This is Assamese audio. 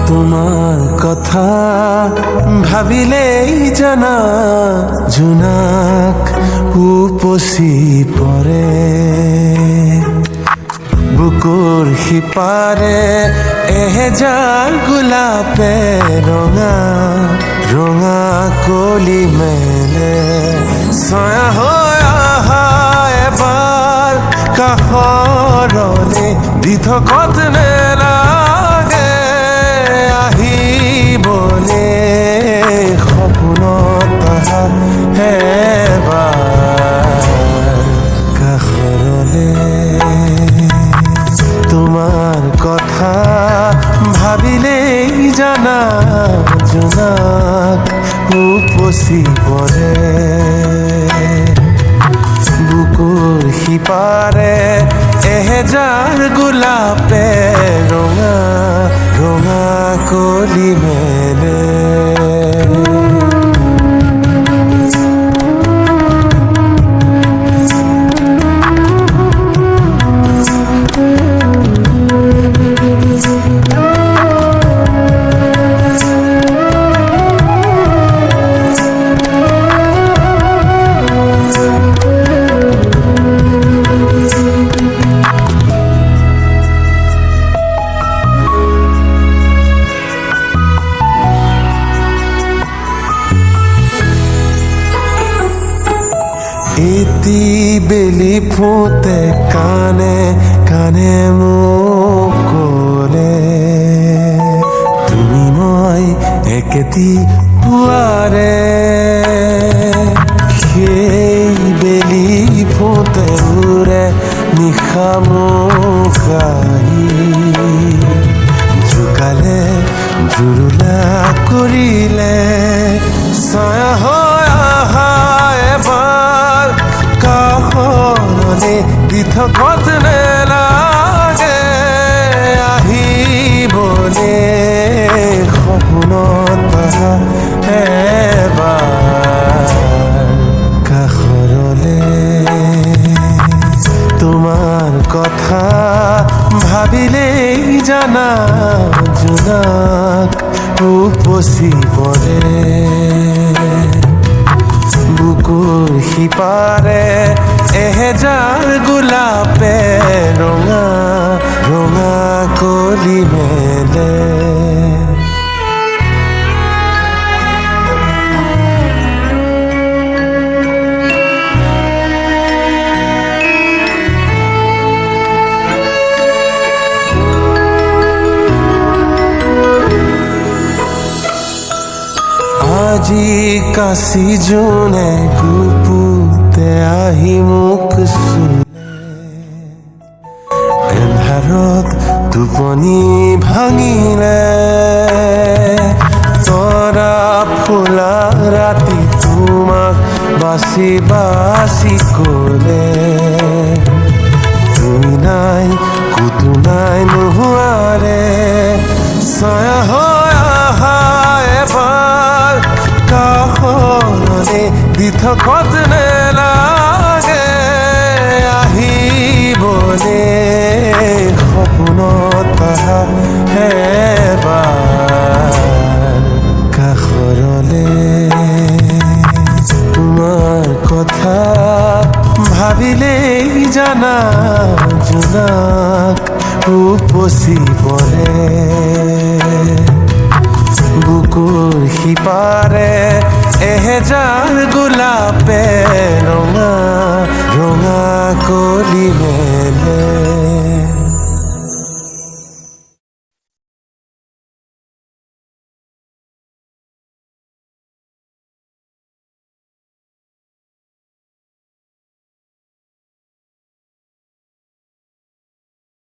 তোমাৰ কথা ভাবিলেই জানা জোনাক উপচি পৰে বুকুৰ সিপাৰে এহেজাৰ গোলাপে ৰঙা ৰঙা কলি মেলে ছায়া হৈ আহা এবাৰ কাষৰলে দি থকত নেলাগে আহিবলে সপোনত আহা এবাৰ কাষৰলে তোমাৰ কথা ভাবিলেই জানা জোনাক উপচি পৰে বুকুৰ সিপাৰে এহেজাৰ গোলাপে ৰঙা ৰঙা কলি মেলে এটি বেলি ফুটে কানে কানে মোক ক'লে তুমি মই একেটি পুৱাৰে সেই বেলি ফুটে উৰে নিশা মোক আহি জোকালে জুৰুলা কৰিলে ছায়া হৈ আহা এবাৰ কাষৰলে দি থকত নেলাগে আহিবলে সপোনত আহা এবাৰ কাষৰলে তোমাৰ কথা ভাবিলেই জানা জোনাক উপচি পৰে বুকুৰ সিপাৰে এহেজাৰ গোলাপে ৰঙা ৰঙা কলি মেলে আজি কাশি জোনে গুপুতে আহি মোক চুলে এন্ধাৰত টোপনি ভাঙিলে তৰা ফুলা ৰাতি তোমাক বাচি বাচি ক'লে তুমি নাই কুতো নাই নোহোৱাৰে ছায়া হৈ আহা এবাৰ কাষৰলে দি থকত নেলাগে আহিবলে সপোনত আহা এবাৰ কাষৰলে তোমাৰ কথা ভাবিলেই জানা জোনাক উপচি পৰে বুকুৰ সিপাৰে এহেজাৰ গোলাপে ৰঙা ৰঙা কলি মেলে